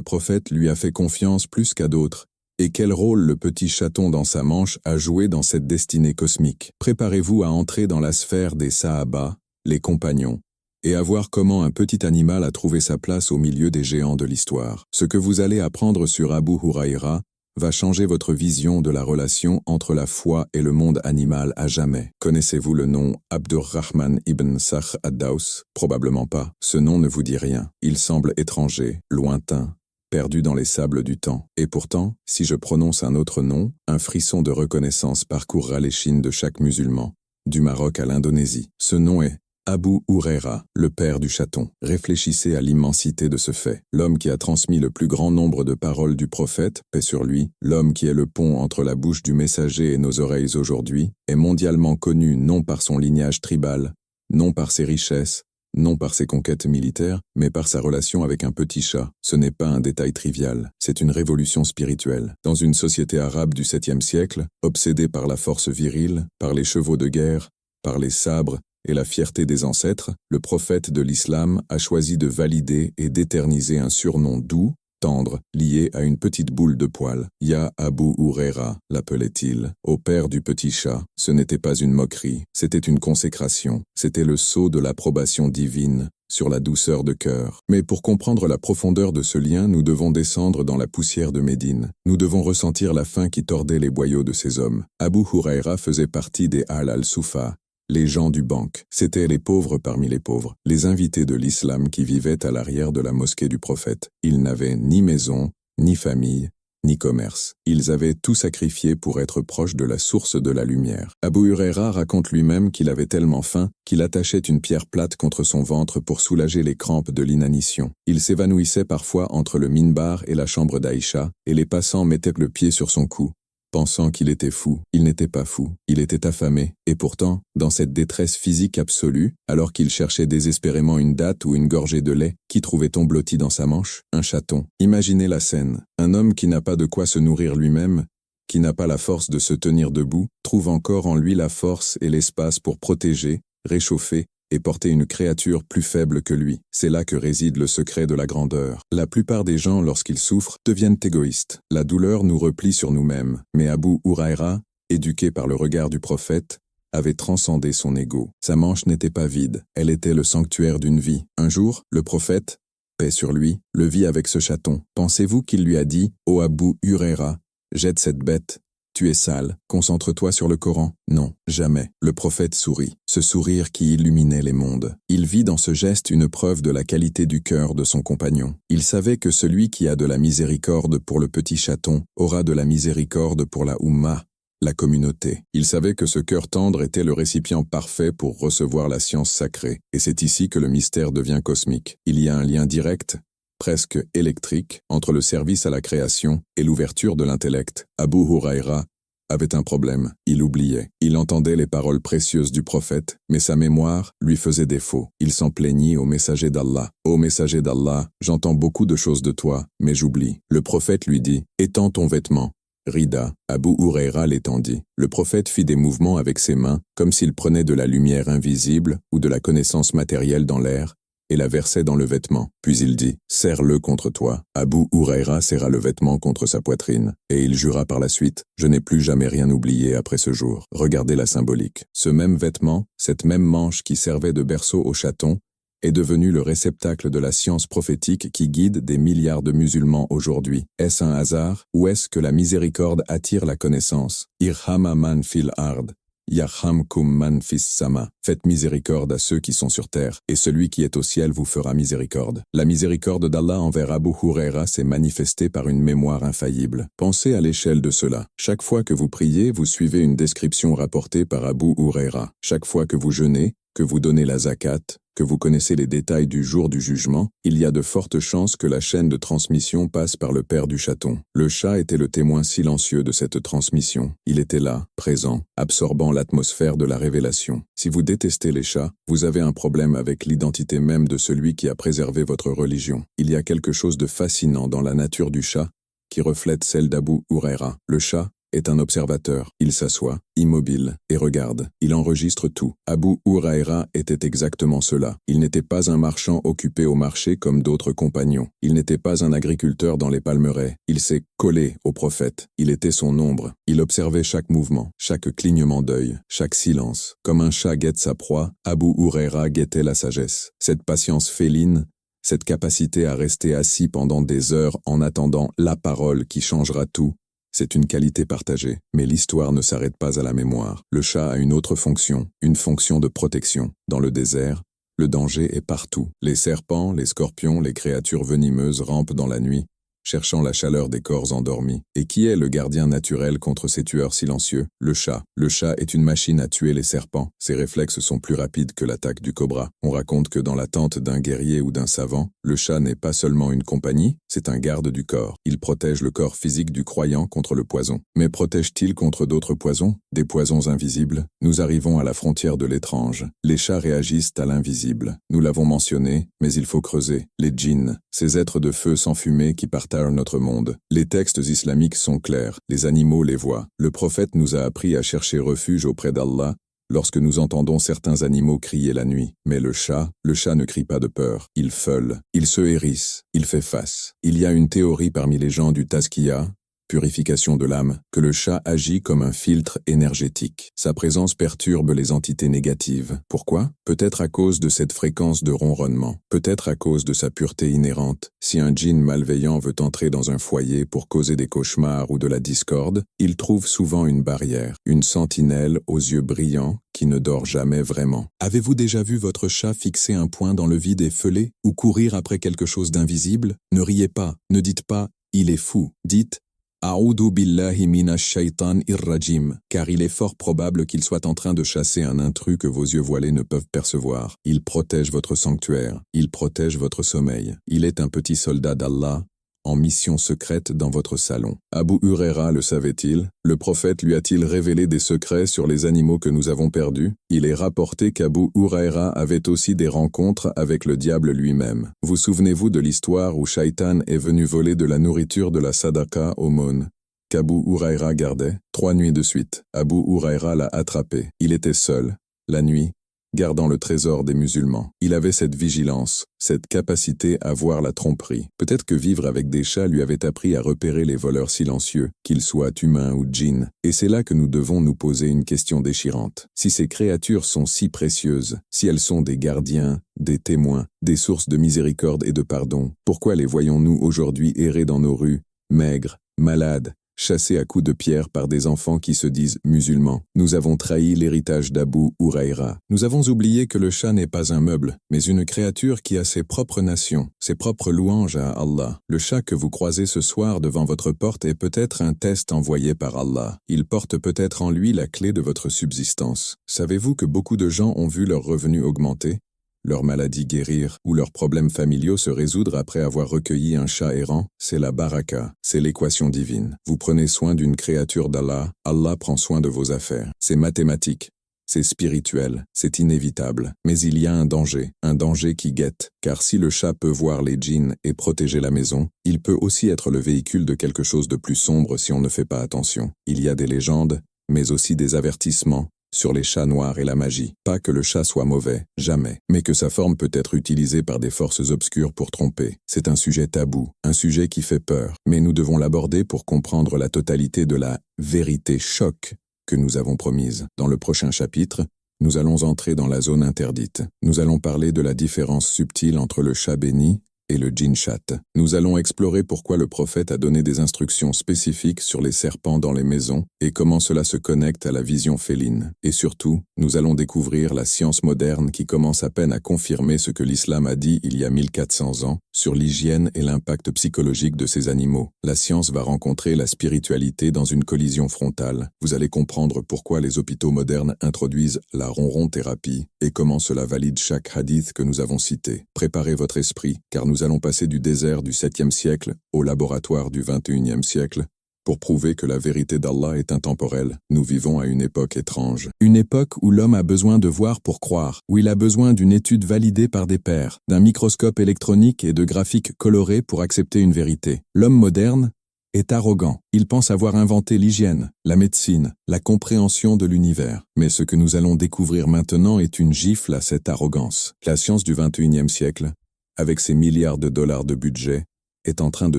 Speaker 1: prophète lui a fait confiance plus qu'à d'autres, et quel rôle le petit chaton dans sa manche a joué dans cette destinée cosmique. Préparez-vous à entrer dans la sphère des Sahaba, les compagnons, et à voir comment un petit animal a trouvé sa place au milieu des géants de l'histoire. Ce que vous allez apprendre sur Abu Huraira va changer votre vision de la relation entre la foi et le monde animal à jamais. Connaissez-vous le nom Abdurrahman ibn Sakhr ad-Daws? Probablement pas. Ce nom ne vous dit rien. Il semble étranger, lointain, perdu dans les sables du temps. Et pourtant, si je prononce un autre nom, un frisson de reconnaissance parcourra l'échine de chaque musulman, du Maroc à l'Indonésie. Ce nom est Abu Huraira, le père du chaton. Réfléchissez à l'immensité de ce fait. L'homme qui a transmis le plus grand nombre de paroles du prophète, paix sur lui, l'homme qui est le pont entre la bouche du messager et nos oreilles aujourd'hui, est mondialement connu non par son lignage tribal, non par ses richesses, non par ses conquêtes militaires, mais par sa relation avec un petit chat. Ce n'est pas un détail trivial, c'est une révolution spirituelle. Dans une société arabe du 7e siècle, obsédée par la force virile, par les chevaux de guerre, par les sabres, et la fierté des ancêtres, le prophète de l'islam a choisi de valider et d'éterniser un surnom doux, tendre, lié à une petite boule de poil. Ya Abu Huraira, l'appelait-il, au père du petit chat. Ce n'était pas une moquerie, c'était une consécration, c'était le sceau de l'approbation divine sur la douceur de cœur. Mais pour comprendre la profondeur de ce lien, nous devons descendre dans la poussière de Médine. Nous devons ressentir la faim qui tordait les boyaux de ces hommes. Abu Huraira faisait partie des Al al-Soufa, les gens du banc. C'étaient les pauvres parmi les pauvres, les invités de l'islam qui vivaient à l'arrière de la mosquée du prophète. Ils n'avaient ni maison, ni famille, ni commerce. Ils avaient tout sacrifié pour être proches de la source de la lumière. Abu Huraira raconte lui-même qu'il avait tellement faim qu'il attachait une pierre plate contre son ventre pour soulager les crampes de l'inanition. Il s'évanouissait parfois entre le minbar et la chambre d'Aïcha, et les passants mettaient le pied sur son cou, pensant qu'il était fou. Il n'était pas fou, il était affamé, et pourtant, dans cette détresse physique absolue, alors qu'il cherchait désespérément une datte ou une gorgée de lait, qui trouvait-on blotti dans sa manche? Un chaton. Imaginez la scène. Un homme qui n'a pas de quoi se nourrir lui-même, qui n'a pas la force de se tenir debout, trouve encore en lui la force et l'espace pour protéger, réchauffer et porter une créature plus faible que lui. C'est là que réside le secret de la grandeur. La plupart des gens, lorsqu'ils souffrent, deviennent égoïstes. La douleur nous replie sur nous-mêmes. Mais Abu Huraira, éduqué par le regard du prophète, avait transcendé son ego. Sa manche n'était pas vide, elle était le sanctuaire d'une vie. Un jour, le prophète, paix sur lui, le vit avec ce chaton. Pensez-vous qu'il lui a dit « Ô Abu Huraira, jette cette bête, tu es sale, concentre-toi sur le Coran ». Non, jamais. Le prophète sourit, ce sourire qui illuminait les mondes. Il vit dans ce geste une preuve de la qualité du cœur de son compagnon. Il savait que celui qui a de la miséricorde pour le petit chaton aura de la miséricorde pour la Ummah, la communauté. Il savait que ce cœur tendre était le récipient parfait pour recevoir la science sacrée. Et c'est ici que le mystère devient cosmique. Il y a un lien direct, presque électrique, entre le service à la création et l'ouverture de l'intellect. Abu Huraira avait un problème. Il oubliait. Il entendait les paroles précieuses du prophète, mais sa mémoire lui faisait défaut. Il s'en plaignit au messager d'Allah. « Ô messager d'Allah, j'entends beaucoup de choses de toi, mais j'oublie. » Le prophète lui dit « Étends ton vêtement. » Rida, Abu Huraira l'étendit. Le prophète fit des mouvements avec ses mains, comme s'il prenait de la lumière invisible ou de la connaissance matérielle dans l'air, et la versait dans le vêtement. Puis il dit « Serre-le contre toi ». Abu Huraira serra le vêtement contre sa poitrine, et il jura par la suite « Je n'ai plus jamais rien oublié après ce jour ». Regardez la symbolique. Ce même vêtement, cette même manche qui servait de berceau au chaton, est devenu le réceptacle de la science prophétique qui guide des milliards de musulmans aujourd'hui. Est-ce un hasard, ou est-ce que la miséricorde attire la connaissance? Irhama man fil ard, yarhamkum man fis sama. Faites miséricorde à ceux qui sont sur terre, et celui qui est au ciel vous fera miséricorde. La miséricorde d'Allah envers Abu Huraira s'est manifestée par une mémoire infaillible. Pensez à l'échelle de cela. Chaque fois que vous priez, vous suivez une description rapportée par Abu Huraira. Chaque fois que vous jeûnez, que vous donnez la zakat, que vous connaissez les détails du jour du jugement, il y a de fortes chances que la chaîne de transmission passe par le père du chaton. Le chat était le témoin silencieux de cette transmission. Il était là, présent, absorbant l'atmosphère de la révélation. Si vous détestez les chats, vous avez un problème avec l'identité même de celui qui a préservé votre religion. Il y a quelque chose de fascinant dans la nature du chat qui reflète celle d'Abu Huraira. Le chat est un observateur. Il s'assoit, immobile, et regarde. Il enregistre tout. Abu Huraira était exactement cela. Il n'était pas un marchand occupé au marché comme d'autres compagnons. Il n'était pas un agriculteur dans les palmeraies. Il s'est collé au prophète. Il était son ombre. Il observait chaque mouvement, chaque clignement d'œil, chaque silence. Comme un chat guette sa proie, Abu Huraira guettait la sagesse. Cette patience féline, cette capacité à rester assis pendant des heures en attendant la parole qui changera tout, c'est une qualité partagée, mais l'histoire ne s'arrête pas à la mémoire. Le chat a une autre fonction, une fonction de protection. Dans le désert, le danger est partout. Les serpents, les scorpions, les créatures venimeuses rampent dans la nuit, cherchant la chaleur des corps endormis. Et qui est le gardien naturel contre ces tueurs silencieux? Le chat. Le chat est une machine à tuer les serpents. Ses réflexes sont plus rapides que l'attaque du cobra. On raconte que dans la tente d'un guerrier ou d'un savant, le chat n'est pas seulement une compagnie, c'est un garde du corps. Il protège le corps physique du croyant contre le poison. Mais protège-t-il contre d'autres poisons? Des poisons invisibles? Nous arrivons à la frontière de l'étrange. Les chats réagissent à l'invisible. Nous l'avons mentionné, mais il faut creuser. Les djinns, ces êtres de feu sans fumée qui partagent notre monde. Les textes islamiques sont clairs, les animaux les voient. Le prophète nous a appris à chercher refuge auprès d'Allah lorsque nous entendons certains animaux crier la nuit. Mais le chat ne crie pas de peur. Il feule, il se hérisse, il fait face. Il y a une théorie parmi les gens du Tazkiya, purification de l'âme, que le chat agit comme un filtre énergétique. Sa présence perturbe les entités négatives. Pourquoi? Peut-être à cause de cette fréquence de ronronnement. Peut-être à cause de sa pureté inhérente. Si un djinn malveillant veut entrer dans un foyer pour causer des cauchemars ou de la discorde, il trouve souvent une barrière, une sentinelle aux yeux brillants qui ne dort jamais vraiment. Avez-vous déjà vu votre chat fixer un point dans le vide et feuler, ou courir après quelque chose d'invisible? Ne riez pas, ne dites pas « il est fou », dites A'udhu billahi minash shaitan irrajim, car il est fort probable qu'il soit en train de chasser un intrus que vos yeux voilés ne peuvent percevoir. Il protège votre sanctuaire, il protège votre sommeil. Il est un petit soldat d'Allah, en mission secrète dans votre salon. Abu Huraira le savait-il? Le prophète lui a-t-il révélé des secrets sur les animaux que nous avons perdus? Il est rapporté qu'Abu Huraira avait aussi des rencontres avec le diable lui-même. Vous souvenez-vous de l'histoire où Shaitan est venu voler de la nourriture de la sadaqa, aumône, qu'Abu Huraira gardait, 3 nuits de suite. Abu Huraira l'a attrapé. Il était seul, la nuit, gardant le trésor des musulmans. Il avait cette vigilance, cette capacité à voir la tromperie. Peut-être que vivre avec des chats lui avait appris à repérer les voleurs silencieux, qu'ils soient humains ou djinns. Et c'est là que nous devons nous poser une question déchirante. Si ces créatures sont si précieuses, si elles sont des gardiens, des témoins, des sources de miséricorde et de pardon, pourquoi les voyons-nous aujourd'hui errer dans nos rues, maigres, malades, chassés à coups de pierre par des enfants qui se disent musulmans? Nous avons trahi l'héritage d'Abu Huraira. Nous avons oublié que le chat n'est pas un meuble, mais une créature qui a ses propres nations, ses propres louanges à Allah. Le chat que vous croisez ce soir devant votre porte est peut-être un test envoyé par Allah. Il porte peut-être en lui la clé de votre subsistance. Savez-vous que beaucoup de gens ont vu leurs revenus augmenter, leur maladie guérir ou leurs problèmes familiaux se résoudre après avoir recueilli un chat errant? C'est la baraka, c'est l'équation divine. Vous prenez soin d'une créature d'Allah, Allah prend soin de vos affaires. C'est mathématique, c'est spirituel, c'est inévitable. Mais il y a un danger qui guette, car si le chat peut voir les djinns et protéger la maison, il peut aussi être le véhicule de quelque chose de plus sombre si on ne fait pas attention. Il y a des légendes, mais aussi des avertissements sur les chats noirs et la magie. Pas que le chat soit mauvais, jamais, mais que sa forme peut être utilisée par des forces obscures pour tromper. C'est un sujet tabou, un sujet qui fait peur, mais nous devons l'aborder pour comprendre la totalité de la vérité choc que nous avons promise. Dans le prochain chapitre, nous allons entrer dans la zone interdite. Nous allons parler de la différence subtile entre le chat béni et le djinn chat. Nous allons explorer pourquoi le prophète a donné des instructions spécifiques sur les serpents dans les maisons et comment cela se connecte à la vision féline. Et surtout, nous allons découvrir la science moderne qui commence à peine à confirmer ce que l'islam a dit il y a 1400 ans sur l'hygiène et l'impact psychologique de ces animaux. La science va rencontrer la spiritualité dans une collision frontale. Vous allez comprendre pourquoi les hôpitaux modernes introduisent la ronron-thérapie et comment cela valide chaque hadith que nous avons cité. Préparez votre esprit, car nous allons passer du désert du 7e siècle au laboratoire du 21e siècle pour prouver que la vérité d'Allah est intemporelle. Nous vivons à une époque étrange. Une époque où l'homme a besoin de voir pour croire, où il a besoin d'une étude validée par des pairs, d'un microscope électronique et de graphiques colorés pour accepter une vérité. L'homme moderne est arrogant. Il pense avoir inventé l'hygiène, la médecine, la compréhension de l'univers. Mais ce que nous allons découvrir maintenant est une gifle à cette arrogance. La science du 21e siècle, avec ses milliards de dollars de budget, est en train de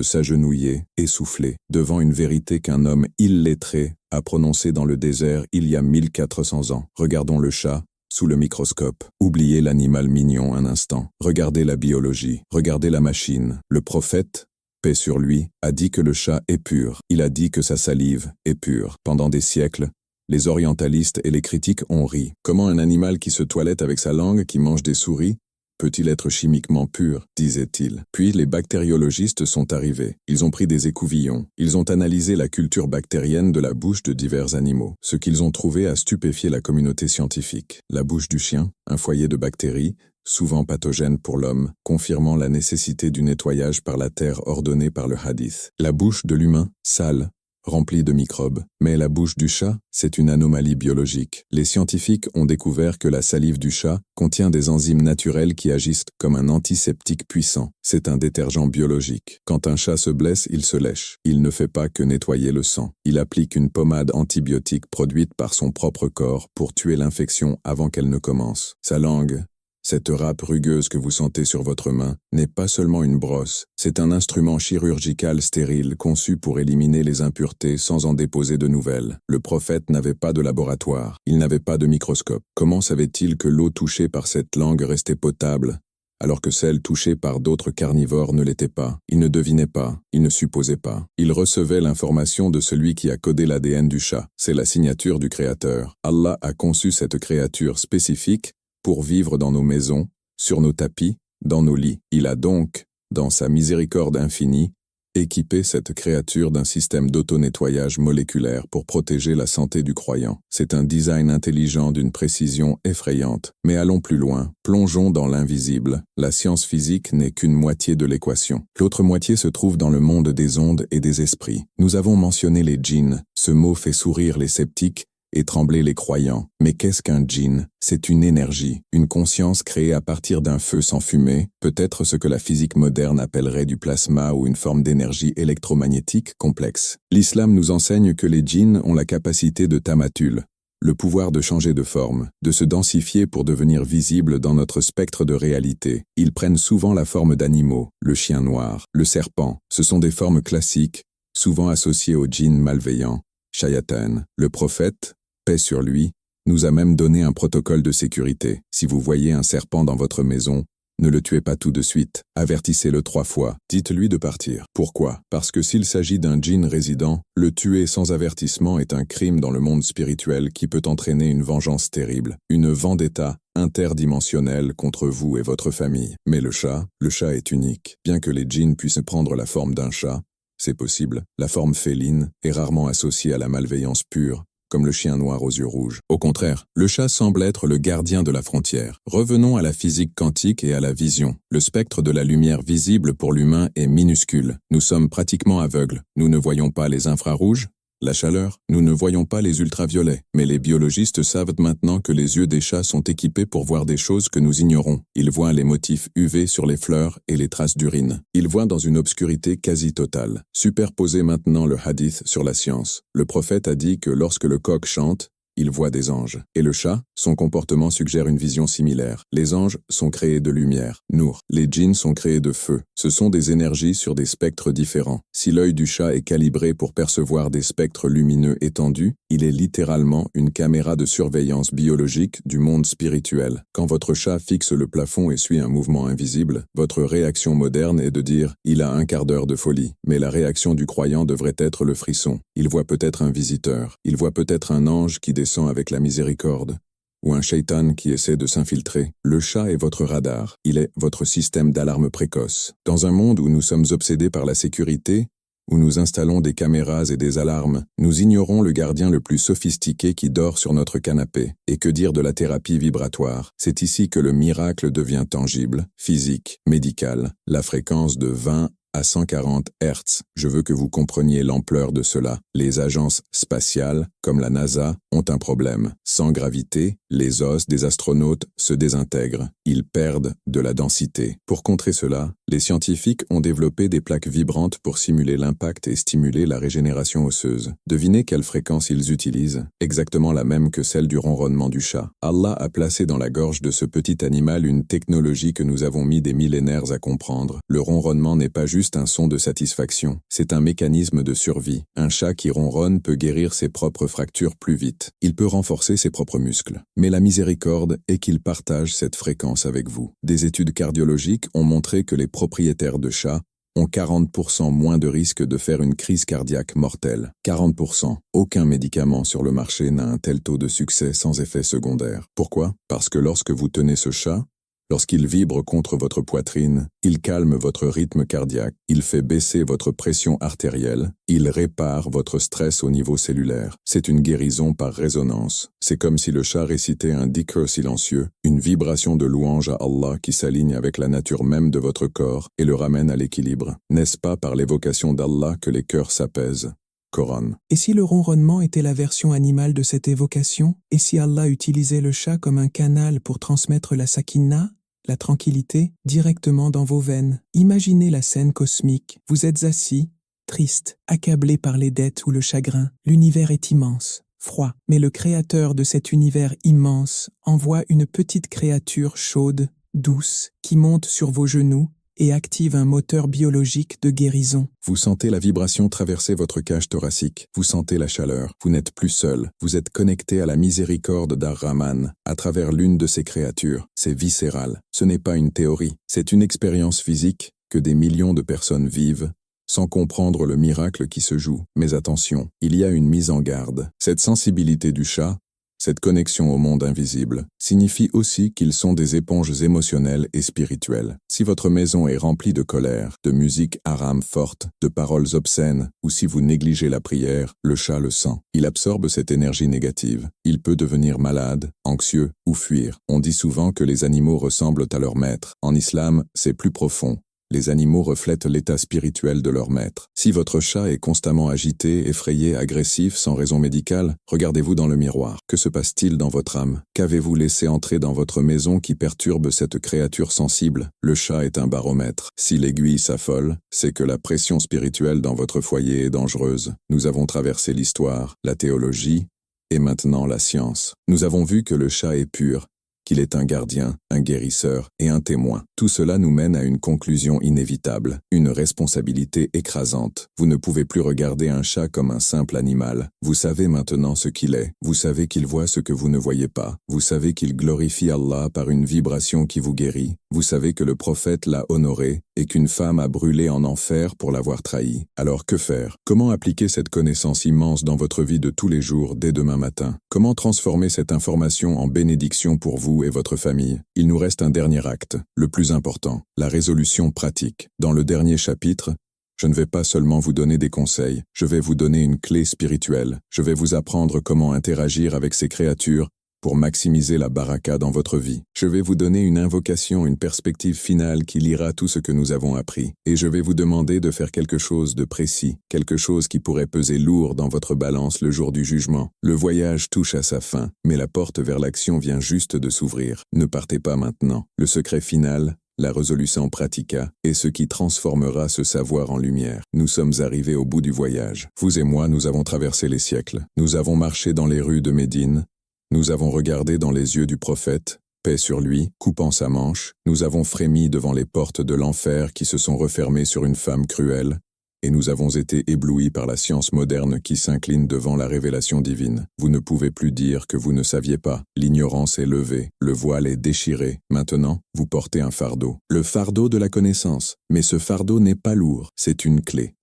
Speaker 1: s'agenouiller, essoufflé, devant une vérité qu'un homme illettré a prononcée dans le désert il y a 1400 ans. Regardons le chat sous le microscope. Oubliez l'animal mignon un instant. Regardez la biologie, regardez la machine. Le prophète, paix sur lui, a dit que le chat est pur. Il a dit que sa salive est pure. Pendant des siècles, les orientalistes et les critiques ont ri. Comment un animal qui se toilette avec sa langue, qui mange des souris, peut-il être chimiquement pur, disait-il. Puis les bactériologistes sont arrivés. Ils ont pris des écouvillons. Ils ont analysé la culture bactérienne de la bouche de divers animaux. Ce qu'ils ont trouvé a stupéfié la communauté scientifique. La bouche du chien, un foyer de bactéries, souvent pathogènes pour l'homme, confirmant la nécessité du nettoyage par la terre ordonnée par le hadith. La bouche de l'humain, sale, remplie de microbes. Mais la bouche du chat, c'est une anomalie biologique. Les scientifiques ont découvert que la salive du chat contient des enzymes naturelles qui agissent comme un antiseptique puissant. C'est un détergent biologique. Quand un chat se blesse, il se lèche. Il ne fait pas que nettoyer le sang. Il applique une pommade antibiotique produite par son propre corps pour tuer l'infection avant qu'elle ne commence. Sa langue, cette râpe rugueuse que vous sentez sur votre main, n'est pas seulement une brosse, c'est un instrument chirurgical stérile conçu pour éliminer les impuretés sans en déposer de nouvelles. Le prophète n'avait pas de laboratoire, il n'avait pas de microscope. Comment savait-il que l'eau touchée par cette langue restait potable, alors que celle touchée par d'autres carnivores ne l'était pas? Il ne devinait pas, il ne supposait pas. Il recevait l'information de celui qui a codé l'ADN du chat. C'est la signature du Créateur. Allah a conçu cette créature spécifique pour vivre dans nos maisons, sur nos tapis, dans nos lits. Il a donc, dans sa miséricorde infinie, équipé cette créature d'un système d'auto-nettoyage moléculaire pour protéger la santé du croyant. C'est un design intelligent d'une précision effrayante. Mais allons plus loin, plongeons dans l'invisible. La science physique n'est qu'une moitié de l'équation. L'autre moitié se trouve dans le monde des ondes et des esprits. Nous avons mentionné les djinns. Ce mot fait sourire les sceptiques, et trembler les croyants. Mais qu'est-ce qu'un djinn? C'est une énergie, une conscience créée à partir d'un feu sans fumée, peut-être ce que la physique moderne appellerait du plasma ou une forme d'énergie électromagnétique complexe. L'islam nous enseigne que les djinns ont la capacité de tamathul, le pouvoir de changer de forme, de se densifier pour devenir visibles dans notre spectre de réalité. Ils prennent souvent la forme d'animaux, le chien noir, le serpent. Ce sont des formes classiques, souvent associées aux djinns malveillants. Shayatan, le prophète, paix sur lui, nous a même donné un protocole de sécurité. Si vous voyez un serpent dans votre maison, ne le tuez pas tout de suite, avertissez-le 3 fois, dites-lui de partir. Pourquoi? Parce que s'il s'agit d'un djinn résident, le tuer sans avertissement est un crime dans le monde spirituel qui peut entraîner une vengeance terrible, une vendetta interdimensionnelle contre vous et votre famille. Mais le chat est unique. Bien que les djinns puissent prendre la forme d'un chat, c'est possible, la forme féline est rarement associée à la malveillance pure, comme le chien noir aux yeux rouges. Au contraire, le chat semble être le gardien de la frontière. Revenons à la physique quantique et à la vision. Le spectre de la lumière visible pour l'humain est minuscule. Nous sommes pratiquement aveugles. Nous ne voyons pas les infrarouges, la chaleur, nous ne voyons pas les ultraviolets. Mais les biologistes savent maintenant que les yeux des chats sont équipés pour voir des choses que nous ignorons. Ils voient les motifs UV sur les fleurs et les traces d'urine. Ils voient dans une obscurité quasi totale. Superposez maintenant le hadith sur la science. Le prophète a dit que lorsque le coq chante, il voit des anges. Et le chat, son comportement suggère une vision similaire. Les anges sont créés de lumière, Nour. Les djinns sont créés de feu. Ce sont des énergies sur des spectres différents. Si l'œil du chat est calibré pour percevoir des spectres lumineux étendus, il est littéralement une caméra de surveillance biologique du monde spirituel. Quand votre chat fixe le plafond et suit un mouvement invisible, votre réaction moderne est de dire « il a un quart d'heure de folie ». Mais la réaction du croyant devrait être le frisson. Il voit peut-être un visiteur. Il voit peut-être un ange qui descend avec la miséricorde, ou un shaitan qui essaie de s'infiltrer. Le chat est votre radar, il est votre système d'alarme précoce. Dans un monde où nous sommes obsédés par la sécurité, où nous installons des caméras et des alarmes, nous ignorons le gardien le plus sophistiqué qui dort sur notre canapé. Et que dire de la thérapie vibratoire? C'est ici que le miracle devient tangible, physique, médical. La fréquence de 20 à 140 Hz. Je veux que vous compreniez l'ampleur de cela. Les agences spatiales, comme la NASA, ont un problème. Sans gravité, les os des astronautes se désintègrent. Ils perdent de la densité. Pour contrer cela, les scientifiques ont développé des plaques vibrantes pour simuler l'impact et stimuler la régénération osseuse. Devinez quelle fréquence ils utilisent? Exactement la même que celle du ronronnement du chat. Allah a placé dans la gorge de ce petit animal une technologie que nous avons mis des millénaires à comprendre. Le ronronnement n'est pas juste un son de satisfaction, c'est un mécanisme de survie. Un chat qui ronronne peut guérir ses propres fractures plus vite. Il peut renforcer ses propres muscles. Mais la miséricorde est qu'il partage cette fréquence avec vous. Des études cardiologiques ont montré que les propriétaires de chats ont 40% moins de risque de faire une crise cardiaque mortelle. 40%. Aucun médicament sur le marché n'a un tel taux de succès sans effet secondaire. Pourquoi? Parce que lorsque vous tenez ce chat, lorsqu'il vibre contre votre poitrine, il calme votre rythme cardiaque, il fait baisser votre pression artérielle, il répare votre stress au niveau cellulaire. C'est une guérison par résonance. C'est comme si le chat récitait un dhikr silencieux, une vibration de louange à Allah qui s'aligne avec la nature même de votre corps et le ramène à l'équilibre. N'est-ce pas par l'évocation d'Allah que les cœurs s'apaisent? Coran.
Speaker 2: Et si le ronronnement était la version animale de cette évocation? Et si Allah utilisait le chat comme un canal pour transmettre la sakina, la tranquillité, directement dans vos veines? Imaginez la scène cosmique. Vous êtes assis, triste, accablé par les dettes ou le chagrin. L'univers est immense, froid. Mais le créateur de cet univers immense envoie une petite créature chaude, douce, qui monte sur vos genoux et active un moteur biologique de guérison.
Speaker 1: Vous sentez la vibration traverser votre cage thoracique. Vous sentez la chaleur. Vous n'êtes plus seul. Vous êtes connecté à la miséricorde d'Ar-Rahman à travers l'une de ces créatures. C'est viscéral. Ce n'est pas une théorie. C'est une expérience physique que des millions de personnes vivent sans comprendre le miracle qui se joue. Mais attention, il y a une mise en garde. Cette sensibilité du chat, cette connexion au monde invisible, signifie aussi qu'ils sont des éponges émotionnelles et spirituelles. Si votre maison est remplie de colère, de musique haram forte, de paroles obscènes, ou si vous négligez la prière, le chat le sent. Il absorbe cette énergie négative. Il peut devenir malade, anxieux ou fuir. On dit souvent que les animaux ressemblent à leur maître. En islam, c'est plus profond. Les animaux reflètent l'état spirituel de leur maître. Si votre chat est constamment agité, effrayé, agressif, sans raison médicale, regardez-vous dans le miroir. Que se passe-t-il dans votre âme? Qu'avez-vous laissé entrer dans votre maison qui perturbe cette créature sensible? Le chat est un baromètre. Si l'aiguille s'affole, c'est que la pression spirituelle dans votre foyer est dangereuse. Nous avons traversé l'histoire, la théologie, et maintenant la science. Nous avons vu que le chat est pur, qu'il est un gardien, un guérisseur et un témoin. Tout cela nous mène à une conclusion inévitable, une responsabilité écrasante. Vous ne pouvez plus regarder un chat comme un simple animal. Vous savez maintenant ce qu'il est. Vous savez qu'il voit ce que vous ne voyez pas. Vous savez qu'il glorifie Allah par une vibration qui vous guérit. Vous savez que le prophète l'a honoré et qu'une femme a brûlé en enfer pour l'avoir trahi. Alors que faire? Comment appliquer cette connaissance immense dans votre vie de tous les jours dès demain matin? Comment transformer cette information en bénédiction pour vous et votre famille? Il nous reste un dernier acte, le plus important, la résolution pratique. Dans le dernier chapitre, je ne vais pas seulement vous donner des conseils, je vais vous donner une clé spirituelle. Je vais vous apprendre comment interagir avec ces créatures pour maximiser la baraka dans votre vie. Je vais vous donner une invocation, une perspective finale qui lira tout ce que nous avons appris. Et je vais vous demander de faire quelque chose de précis, quelque chose qui pourrait peser lourd dans votre balance le jour du jugement. Le voyage touche à sa fin, mais la porte vers l'action vient juste de s'ouvrir. Ne partez pas maintenant. Le secret final, la résolution pratica, est ce qui transformera ce savoir en lumière. Nous sommes arrivés au bout du voyage. Vous et moi, nous avons traversé les siècles. Nous avons marché dans les rues de Médine. Nous avons regardé dans les yeux du prophète, paix sur lui, coupant sa manche. Nous avons frémi devant les portes de l'enfer qui se sont refermées sur une femme cruelle, et nous avons été éblouis par la science moderne qui s'incline devant la révélation divine. Vous ne pouvez plus dire que vous ne saviez pas. L'ignorance est levée, le voile est déchiré. Maintenant, vous portez un fardeau. Le fardeau de la connaissance. Mais ce fardeau n'est pas lourd, c'est une clé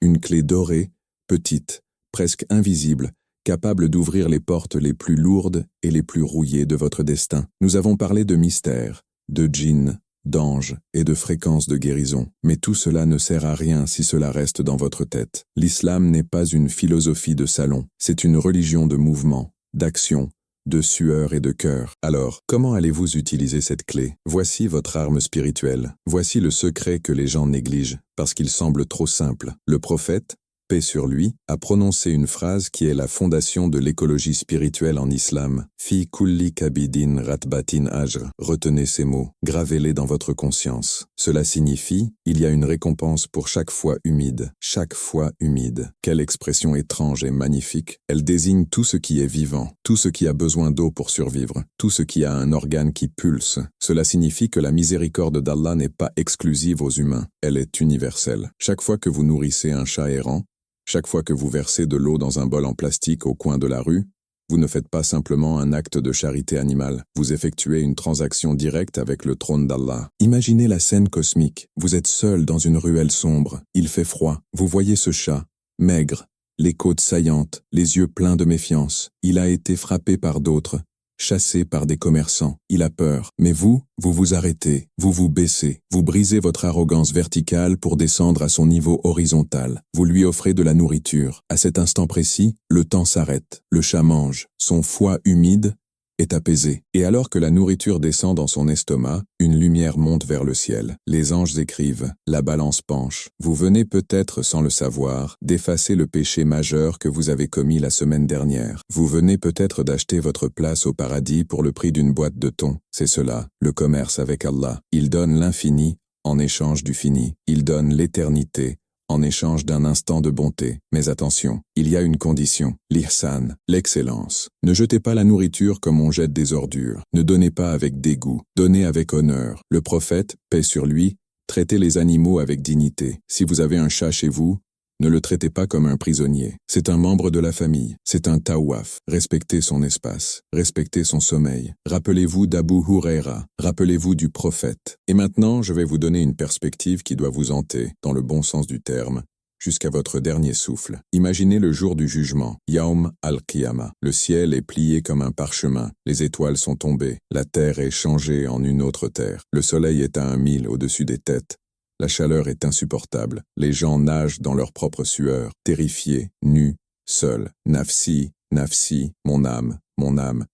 Speaker 1: dorée, petite, presque invisible, capable d'ouvrir les portes les plus lourdes et les plus rouillées de votre destin. Nous avons parlé de mystères, de djinns, d'anges et de fréquences de guérison. Mais tout cela ne sert à rien si cela reste dans votre tête. L'islam n'est pas une philosophie de salon, c'est une religion de mouvement, d'action, de sueur et de cœur. Alors, comment allez-vous utiliser cette clé? Voici votre arme spirituelle. Voici le secret que les gens négligent, parce qu'il semble trop simple. Le prophète, paix sur lui, a prononcé une phrase qui est la fondation de l'écologie spirituelle en islam. Fi kulli kabidin ratbatin ajr. Retenez ces mots, gravez-les dans votre conscience. Cela signifie, il y a une récompense pour chaque fois humide. Chaque fois humide. Quelle expression étrange et magnifique. Elle désigne tout ce qui est vivant, tout ce qui a besoin d'eau pour survivre, tout ce qui a un organe qui pulse. Cela signifie que la miséricorde d'Allah n'est pas exclusive aux humains, elle est universelle. Chaque fois que vous nourrissez un chat errant, chaque fois que vous versez de l'eau dans un bol en plastique au coin de la rue, vous ne faites pas simplement un acte de charité animale, vous effectuez une transaction directe avec le trône d'Allah. Imaginez la scène cosmique, vous êtes seul dans une ruelle sombre, il fait froid, vous voyez ce chat, maigre, les côtes saillantes, les yeux pleins de méfiance, il a été frappé par d'autres, chassé par des commerçants, il a peur. Mais vous vous arrêtez, vous vous baissez, vous brisez votre arrogance verticale pour descendre à son niveau horizontal. Vous lui offrez de la nourriture. À cet instant précis, le temps s'arrête. Le chat mange. Son foie humide est apaisé. Et alors que la nourriture descend dans son estomac, une lumière monte vers le ciel. Les anges écrivent, la balance penche. Vous venez peut-être, sans le savoir, d'effacer le péché majeur que vous avez commis la semaine dernière. Vous venez peut-être d'acheter votre place au paradis pour le prix d'une boîte de thon. C'est cela, le commerce avec Allah. Il donne l'infini en échange du fini. Il donne l'éternité en échange d'un instant de bonté. Mais attention, il y a une condition, l'ihsan, l'excellence. Ne jetez pas la nourriture comme on jette des ordures. Ne donnez pas avec dégoût, donnez avec honneur. Le prophète, paix sur lui, traitez les animaux avec dignité. Si vous avez un chat chez vous, ne le traitez pas comme un prisonnier. C'est un membre de la famille. C'est un tawaf. Respectez son espace. Respectez son sommeil. Rappelez-vous d'Abu Huraira. Rappelez-vous du prophète. Et maintenant, je vais vous donner une perspective qui doit vous hanter, dans le bon sens du terme, jusqu'à votre dernier souffle. Imaginez le jour du jugement, Yaum al-Qiyamah. Le ciel est plié comme un parchemin, les étoiles sont tombées, la terre est changée en une autre terre. Le soleil est à 1 mille au-dessus des têtes. La chaleur est insupportable. Les gens nagent dans leur propre sueur, terrifiés, nus, seuls. Nafsi, Nafsi, mon âme,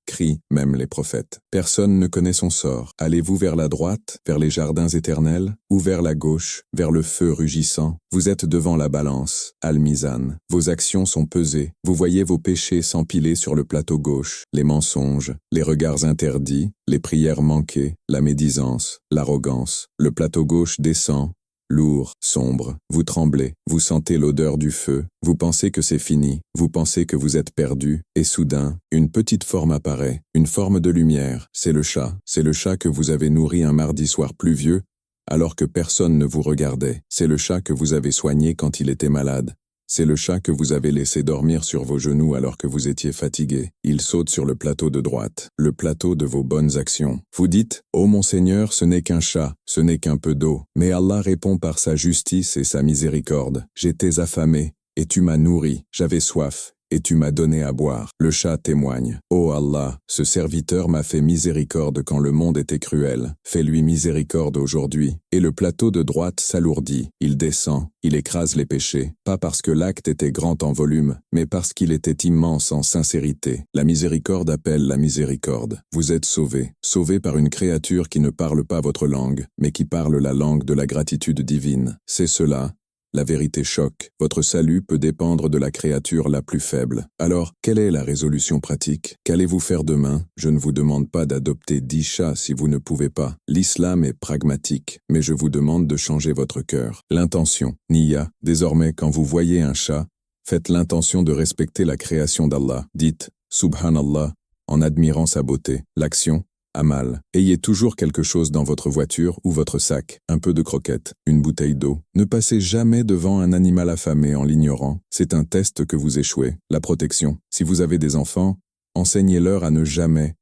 Speaker 1: crient même les prophètes. Personne ne connaît son sort. Allez-vous vers la droite, vers les jardins éternels, ou vers la gauche, vers le feu rugissant? Vous êtes devant la balance, Al-Mizan. Vos actions sont pesées. Vous voyez vos péchés s'empiler sur le plateau gauche, les mensonges, les regards interdits, les prières manquées, la médisance, l'arrogance. Le plateau gauche descend, lourd, sombre, vous tremblez, vous sentez l'odeur du feu, vous pensez que c'est fini, vous pensez que vous êtes perdu, et soudain, une petite forme apparaît, une forme de lumière, c'est le chat que vous avez nourri un mardi soir pluvieux, alors que personne ne vous regardait, c'est le chat que vous avez soigné quand il était malade. C'est le chat que vous avez laissé dormir sur vos genoux alors que vous étiez fatigué. Il saute sur le plateau de droite, le plateau de vos bonnes actions. Vous dites, « Oh mon Seigneur, ce n'est qu'un chat, ce n'est qu'un peu d'eau. » Mais Allah répond par sa justice et sa miséricorde. « J'étais affamé, et tu m'as nourri. J'avais soif, et tu m'as donné à boire. » Le chat témoigne. « Oh Allah, ce serviteur m'a fait miséricorde quand le monde était cruel. Fais-lui miséricorde aujourd'hui. » Et le plateau de droite s'alourdit. Il descend, il écrase les péchés, pas parce que l'acte était grand en volume, mais parce qu'il était immense en sincérité. La miséricorde appelle la miséricorde. Vous êtes sauvés, sauvés par une créature qui ne parle pas votre langue, mais qui parle la langue de la gratitude divine. C'est cela. La vérité choque. Votre salut peut dépendre de la créature la plus faible. Alors, quelle est la résolution pratique? Qu'allez-vous faire demain? Je ne vous demande pas d'adopter 10 chats si vous ne pouvez pas. L'islam est pragmatique, mais je vous demande de changer votre cœur. L'intention, Niyya. Désormais, quand vous voyez un chat, faites l'intention de respecter la création d'Allah. Dites « Subhanallah » en admirant sa beauté. L'action, Amal. Ayez toujours quelque chose dans votre voiture ou votre sac, un peu de croquettes, une bouteille d'eau. Ne passez jamais devant un animal affamé en l'ignorant. C'est un test que vous échouez. La protection. Si vous avez des enfants, enseignez-leur à ne jamais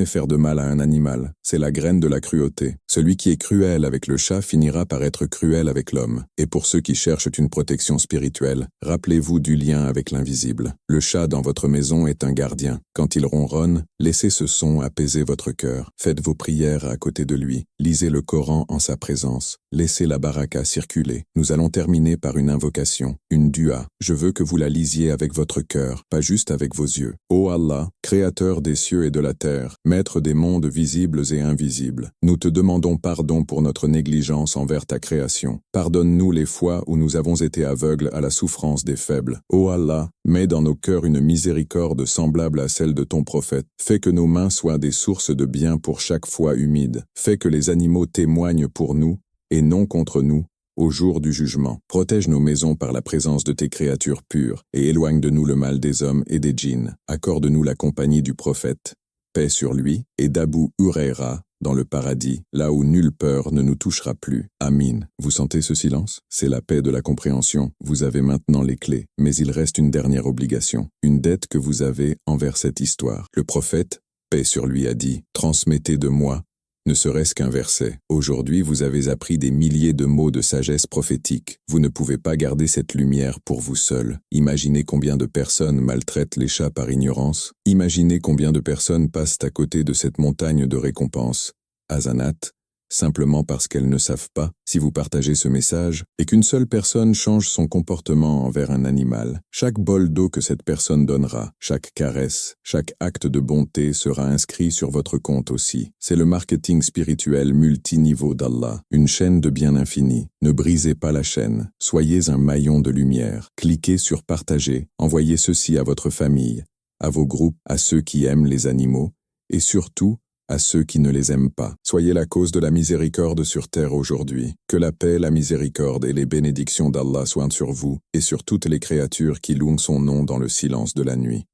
Speaker 1: faire de mal à un animal. C'est la graine de la cruauté. Celui qui est cruel avec le chat finira par être cruel avec l'homme. Et pour ceux qui cherchent une protection spirituelle, rappelez-vous du lien avec l'invisible. Le chat dans votre maison est un gardien. Quand il ronronne, laissez ce son apaiser votre cœur. Faites vos prières à côté de lui. Lisez le Coran en sa présence. Laissez la baraka circuler. Nous allons terminer par une invocation, une dua. Je veux que vous la lisiez avec votre cœur, pas juste avec vos yeux. Ô Allah, créateur des cieux et de la terre, maître des mondes visibles et invisibles, nous te demandons pardon pour notre négligence envers ta création. Pardonne-nous les fois où nous avons été aveugles à la souffrance des faibles. Ô Allah, mets dans nos cœurs une miséricorde semblable à celle de ton prophète. Fais que nos mains soient des sources de bien pour chaque fois humide. Fais que les animaux témoignent pour nous, et non contre nous, au jour du jugement. Protège nos maisons par la présence de tes créatures pures, et éloigne de nous le mal des hommes et des djinns. Accorde-nous la compagnie du prophète, paix sur lui, et d'Abu Huraira, dans le paradis, là où nulle peur ne nous touchera plus. Amin. Vous sentez ce silence? C'est la paix de la compréhension. Vous avez maintenant les clés, mais il reste une dernière obligation, une dette que vous avez envers cette histoire. Le prophète, paix sur lui, a dit, « Transmettez de moi, ne serait-ce qu'un verset. Aujourd'hui, vous avez appris des milliers de mots de sagesse prophétique. Vous ne pouvez pas garder cette lumière pour vous seul. Imaginez combien de personnes maltraitent les chats par ignorance. Imaginez combien de personnes passent à côté de cette montagne de récompenses. Azanat, simplement parce qu'elles ne savent pas. Si vous partagez ce message, et qu'une seule personne change son comportement envers un animal, chaque bol d'eau que cette personne donnera, chaque caresse, chaque acte de bonté sera inscrit sur votre compte aussi. C'est le marketing spirituel multiniveau d'Allah, une chaîne de bien infini. Ne brisez pas la chaîne, soyez un maillon de lumière. Cliquez sur partager, envoyez ceci à votre famille, à vos groupes, à ceux qui aiment les animaux, et surtout, à ceux qui ne les aiment pas. Soyez la cause de la miséricorde sur terre aujourd'hui. Que la paix, la miséricorde et les bénédictions d'Allah soient sur vous et sur toutes les créatures qui louent son nom dans le silence de la nuit.